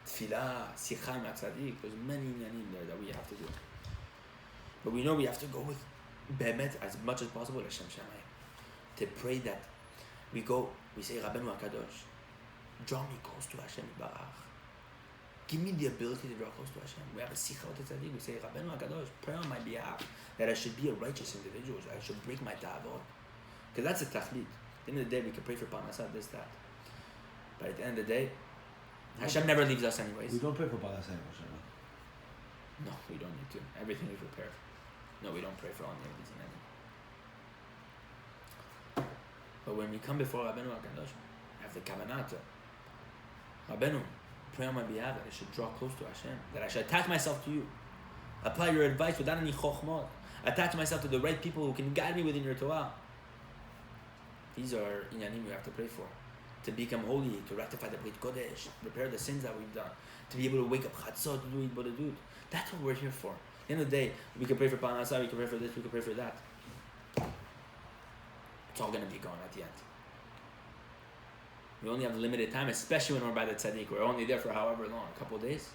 tefillah, sicha im tzaddik. There's many there that we have to do. But we know we have to go with Be'emet as much as possible, Hashem Shamayim, to pray that we say, Rabbeinu HaKadosh, draw me close to Hashem Barach. Give me the ability to draw close to Hashem. We have a Sikha with the Tzaddik, we say, Rabbeinu HaKadosh, pray on my behalf that I should be a righteous individual, I should break my ta'avot. Because that's a tachlit. At the end of the day, we can pray for Parnasah, this, that. But at the end of the day, Hashem never leaves us anyways. We don't pray for Parnasa in Rosh Hashanah. No, we don't need to. Everything is prepared. No, we don't pray for all needs and anything. But when we come before Rabbeinu HaKadosh, I have the kavanah to Rabbeinu, pray on my behalf that I should draw close to Hashem, that I should attach myself to you, apply your advice without any chokhmah, attach myself to the right people who can guide me within your Torah. These are inyanim we have to pray for. To become holy, to rectify the Brit Kodesh, repair the sins that we've done, to be able to wake up chatzot, to do it, to do it. That's what we're here for. At the end of the day, we can pray for Parnasah, we can pray for this, we can pray for that. It's all going to be gone at the end. We only have limited time, especially when we're by the tzaddik. We're only there for however long, a couple of days.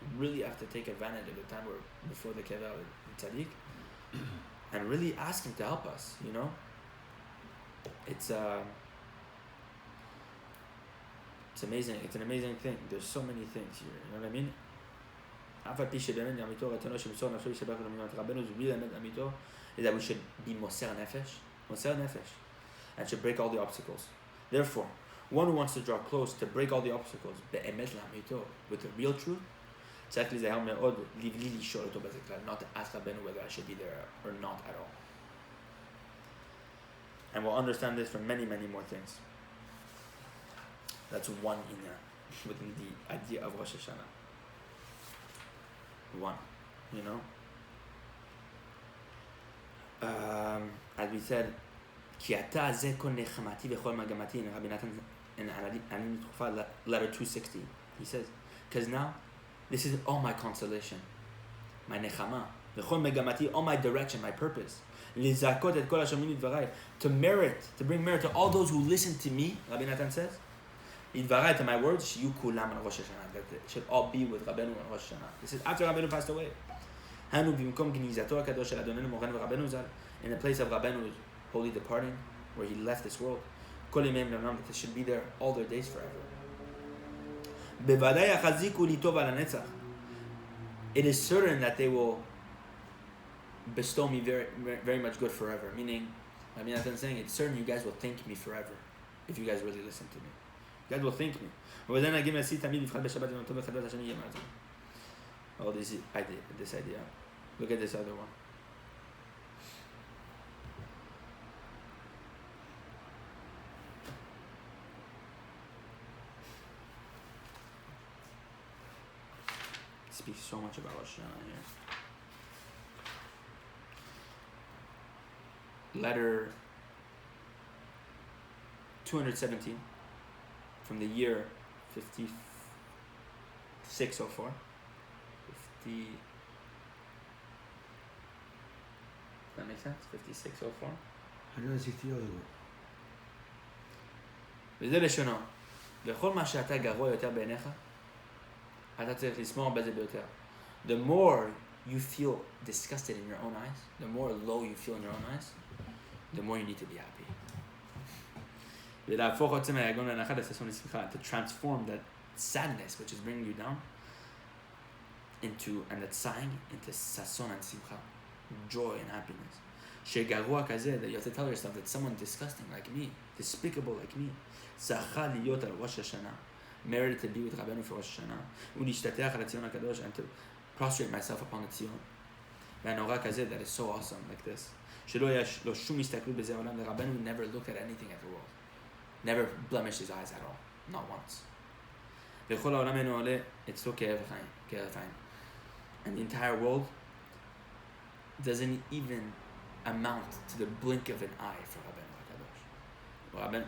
We really have to take advantage of the time we're before the keva with the tzaddik and really ask him to help us, you know? It's amazing. It's an amazing thing. There's so many things here. You know what I mean? Is that we should be moser nefesh, and should break all the obstacles. Therefore, one who wants to draw close to break all the obstacles, with the real truth, not to ask Rabbeinu whether I should be there or not at all. And we'll understand this from many, many more things. That's one inyan within the idea of Rosh Hashanah. One, you know. As we said, in letter 260, he says, because now this is all my consolation, my nechama, all my direction, my purpose. To merit, to bring merit to all those who listen to me, Rabbi Natan says, to my words, that should all be with Rabbeinu and Rosh Hashanah. This is after Rabbeinu passed away. In the place of Rabbeinu's holy departing, where he left this world, that they should be there all their days forever. It is certain that they will bestow me very, very much good forever. Meaning, I mean, I'm saying it's certain you guys will thank me forever if you guys really listen to me. You guys will thank me. Oh, this idea. Look at this other one. It speaks so much about Rosh Hashanah here. Letter 217 from the year 5604. 50. That makes sense? 5604. 160 years ago. וזה לשונו. בכל מה שאתה גרוע יותר בעיניך, אתה צריך לשמור בזה ביותר. The more you feel disgusted in your own eyes, the more low you feel in your own eyes, the more you need to be happy. ולהפוך עצם היגון להנחת הששון לשמחה, to transform that sadness which is bringing you down into, and that sighing, into sason and simcha, joy and happiness. שגרוע כזה, that you have to tell yourself that someone disgusting like me, despicable like me, זכה להיות על ראש השנה, merited to be with Rabbeinu for Rosh Hashanah, ולהשתטח על הציון הקדוש, and to prostrate myself upon the ציון. והנורא כזה, that is so awesome, like this. שלא יש לו שום הסתכלות בזה העולם, that Rabbeinu never looked at anything at the world. Never blemished his eyes at all. Not once. וכל העולם אינו עולה אצלו כהרף עין. And the entire world doesn't even amount to the blink of an eye for Rabbeinu HaKadosh.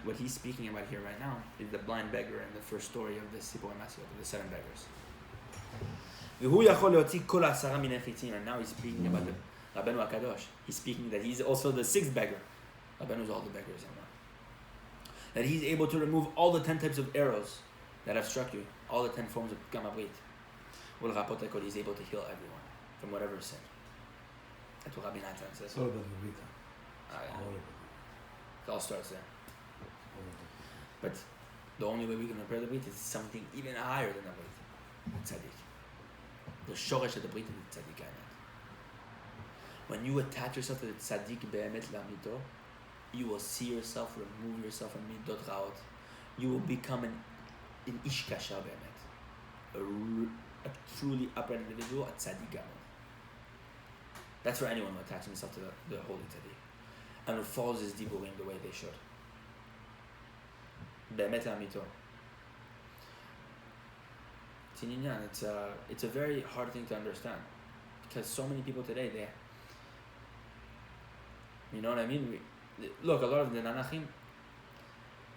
What he's speaking about here right now is the blind beggar in the first story of the Sipur Masiot, of the 7 beggars. And now he's speaking about the Rabbeinu HaKadosh. He's speaking that he's also the 6th beggar. Rabbeinu is all the beggars in one. That he's able to remove all the 10 types of arrows that have struck you, all the 10 forms of Gamabrit. He's able to heal everyone from whatever sin. That's what Rabbi Natan says. All about the Brit. It all starts there. But the only way we can repair the Brit is something even higher than the Brit. Tzaddik. The Shoresh of the Brit is the Tzaddik Emet. When you attach yourself to the Tzaddik Be'emet Lamito, you will see yourself, remove yourself from Midot Raot. You will become an Ish Kasher Be'emet. a truly upright individual, a tzaddik gamor. That's for anyone who attaches himself to the holy tzaddik and who follows his diburim the way they should. Be'emet amito. It's a very hard thing to understand because so many people today, you know what I mean? Look, a lot of the Nanachim,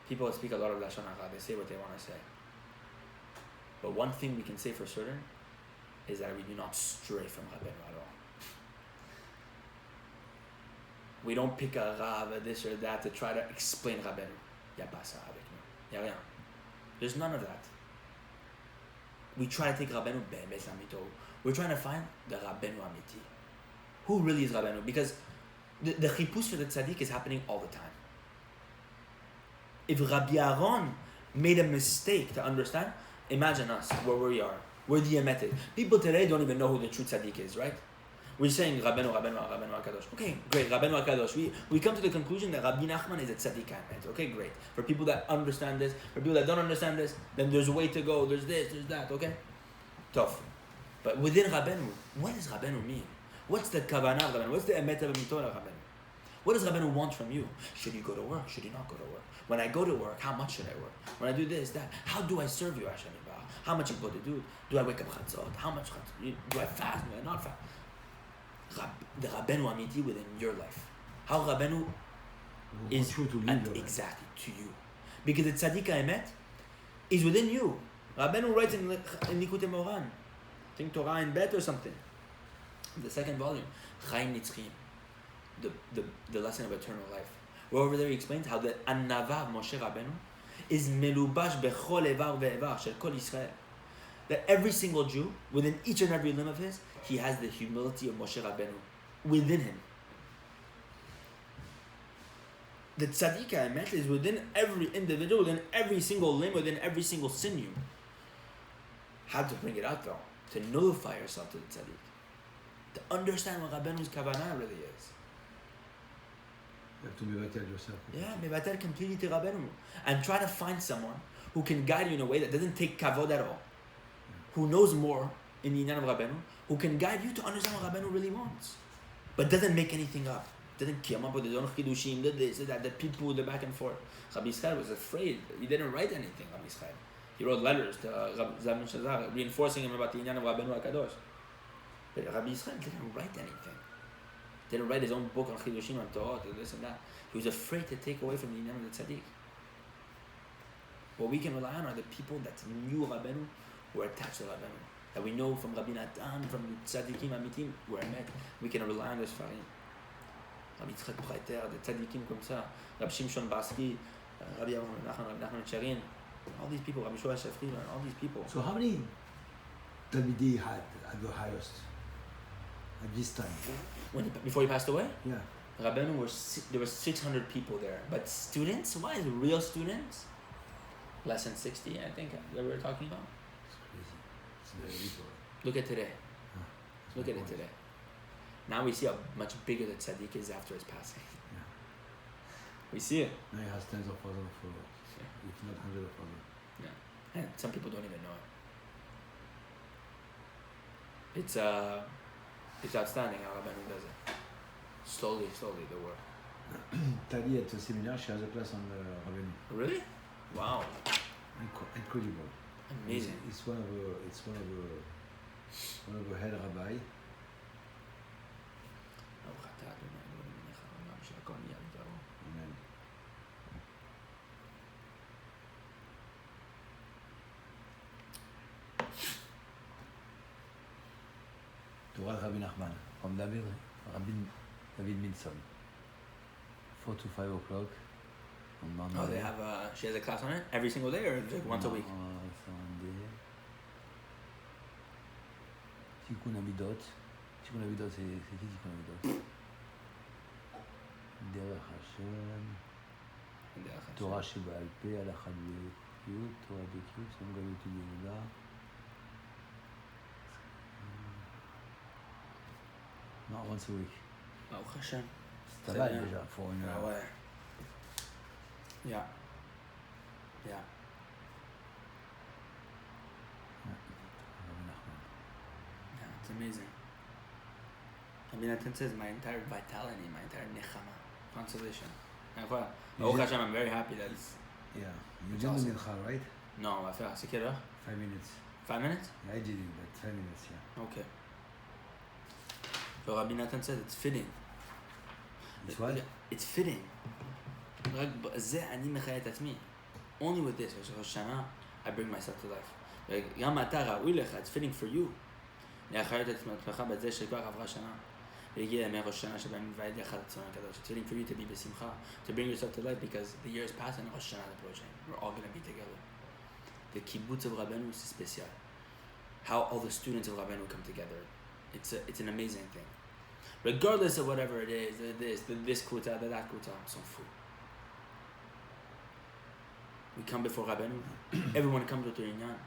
people speak a lot of Lashon Hara, they say what they want to say. But one thing we can say for certain is that we do not stray from Rabbeinu at all. We don't pick a Rav or this or that to try to explain Rabbeinu. Y'a pas ça avec nous. Y'a rien. There's none of that. We try to take Rabbeinu be'emet amito. We're trying to find the Rabbeinu amiti. Who really is Rabbeinu? Because the chipus for the tzaddik is happening all the time. If Rabbi Aaron made a mistake to understand, imagine us, where we are. We're the Emet. People today don't even know who the true tzaddik is, right? We're saying Rabbeinu HaKadosh. Okay, great, Rabbeinu HaKadosh. We come to the conclusion that Rabbi Nachman is a tzaddik Emet. Okay, great. For people that understand this, for people that don't understand this, then there's a way to go, there's this, there's that, okay? Tough. But within Rabbeinu, what does Rabbeinu mean? What's the kavanah of Rabbeinu? What's the Emet of Rabbeinu? What does Rabbeinu want from you? Should you go to work? Should you not go to work? When I go to work, how much should I work? When I do this, that, how do I serve you, Hashem? How much you go to do? Do I wake up chatzot? How much chatzot? Do I fast? Do I not fast? The Rabbeinu Amiti within your life. How Rabbeinu is exactly to you. Because the Tzaddik Emet is within you. Rabbeinu writes in Likutei Moran, I think Torah in Bet or something, the second volume, Chaim Nitzchim, the lesson of eternal life. Where over there he explains how the Anava Moshe Rabbeinu is melubash bechol evar ve'evar shel kol Yisrael. That every single Jew, within each and every limb of his, he has the humility of Moshe Rabbeinu within him. The tzaddik Emet is within every individual, within every single limb, within every single sinew. How to bring it out though? To nullify yourself to the tzaddik. To understand what Rabbeinu's kavanah really is. You have to mevatel yourself. Yeah, mevatel completely to Rabbeinu. And try to find someone who can guide you in a way that doesn't take kavod at all. Who knows more in the inyan of Rabbeinu, who can guide you to understand what Rabbeinu really wants. But doesn't make anything up. Doesn't come up with his own chidushim, this, that, the people, the back and forth. Rabbi Yisrael was afraid. He didn't write anything, Rabbi Yisrael. He wrote letters to Rabbi Zalman Shazar, reinforcing him about the inyan of Rabbeinu HaKadosh. But Rabbi Yisrael didn't write anything. Didn't write his own book on chidushim, on Torah, this and that. He was afraid to take away from the inyan of the tzaddik. What we can rely on are the people that knew Rabbeinu, who are attached to Rabbeinu. That we know from Rabbi Natan, from the tzaddikim amitim, who are met. We can rely on those farim. Rabbi Yitzchak Breiter, the tzaddikim comme ça, Rabbi Shimshon Baski, Rabbi Nachman Charin, all these people, Rabbi Shoah Shafri, all these people. So how many Talmidei had at the highest at this time? Before he passed away? Yeah. Rabbeinu there were 600 people there. But students, why is real students? Less than 60, I think, that we were talking about. It's very little. Look at today. Look at it today. Now we see how much bigger the tzaddik is after his passing. Yeah. We see it. Now he has tens of thousands of followers, if not hundreds of followers. Yeah. And some people don't even know it. It's outstanding how Rabbeinu does it. Slowly, the work. Tali at the seminar, she has a class on Rabbeinu. Really? Wow. Incredible. Amazing. It's one of the head rabbi. Amen. Torah Rabbi Nachman from Rabbi David Milson. 4 to 5 o'clock on Monday. Oh, they have she has a class on it every single day or like once a week? Sunday. Tikkun Amidot. Tikkun Amidot, c'est qui Tikkun Amidot? דרך השם, תורה שבעל פה, הלכה בקיאות, תורה בקיאות, שם גם את יהודה. Non, once a week. Baruch Hashem. C'est pas mal déjà, pour une heure. Ouais. Yeah. amazing. Rabbi Natan says my entire vitality, my entire nechama, consolation. Hashem, I'm very happy that it's... Yeah. You did awesome. Mincha, right? No, I feel c'est quelle heure? 5 minutes. 5 minutes? Yeah, I did it, but 5 minutes, yeah. Okay. So Rabbi Natan says it's fitting. It's what? It's fitting. Only with this, Hashana, I bring myself to life. It's fitting for you. It's fitting for you to be besimcha, to bring yourself to life because the years pass and Rosh Hashanah is approaching. We're all going to be together. The kibbutz of Rabbeinu is special. How all the students of Rabbeinu come together. It's an amazing thing. Regardless of whatever it is, this kuta, that kuta, some food. We come before Rabbeinu. Everyone comes with their inyan.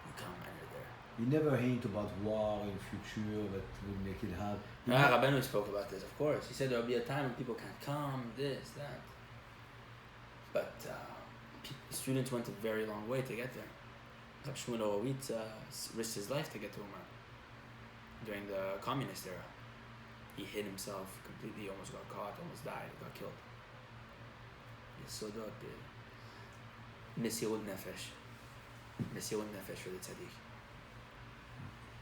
We come and you're there. You never hint about war in future that will make it hard. Rabbeinu spoke about this, of course. He said there will be a time when people can't come, this, that. But students went a very long way to get there. Rab Shmuel Horowitz risked his life to get to Uman during the communist era. He hid himself completely, almost got caught, almost died, got killed. Yesodot, Mesirut Nefesh. Mesirut Nefesh for the tzaddik.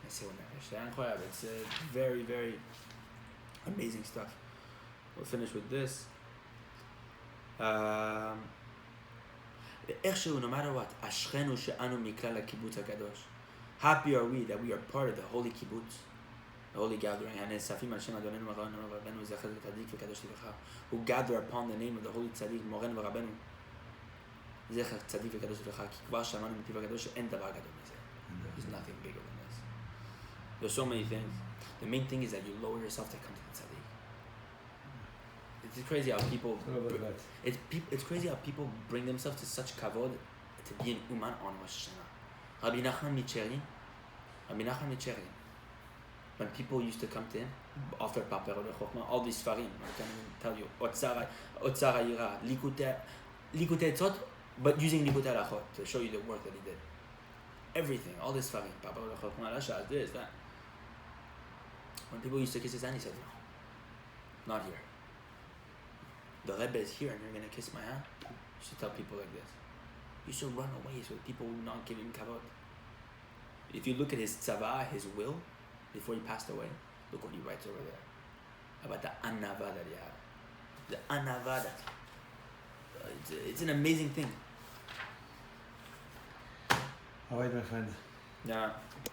Mesirut Nefesh. It's very, very amazing stuff. We'll finish with this. איכשהו, no matter what, אשכנו שאנו מכלל הקיבוץ הקדוש. Happy are we that we are part of the holy kibbutz, the holy gathering. הנאספים על שם אדוננו ורבנו ורבנו זכר צדיק וקדוש לברכה. Who gather upon the name of the holy tzaddik, מורנו ורבנו. זכר צדיק וקדוש לברכה. כי כבר שמענו מפיו הקדוש שאין דבר גדול מזה. There's nothing bigger than this. There's so many things. The main thing is that you lower yourself to come to the tzaddik. It's crazy how people. It's crazy how people bring themselves to such kavod to be in Uman on Rosh Hashanah. Rabbi Nachman Micheri. When people used to come to him after Paper de Chokhmah, all these farim, I can't even tell you. Otzar Ayira, Likutei Tzot, but using Likutei Lachot to show you the work that he did. Everything, all this farim, Paper de Chokhmah, Rasha, this, that. When people used to kiss his hand, he said, no, not here. The Rebbe is here and you're going to kiss my hand? You should tell people like this. You should run away so people will not give him kavod. If you look at his tzava, his will, before he passed away, look what he writes over there. About the anava that he had. The anava that... It's an amazing thing. All right, my friend. Yeah.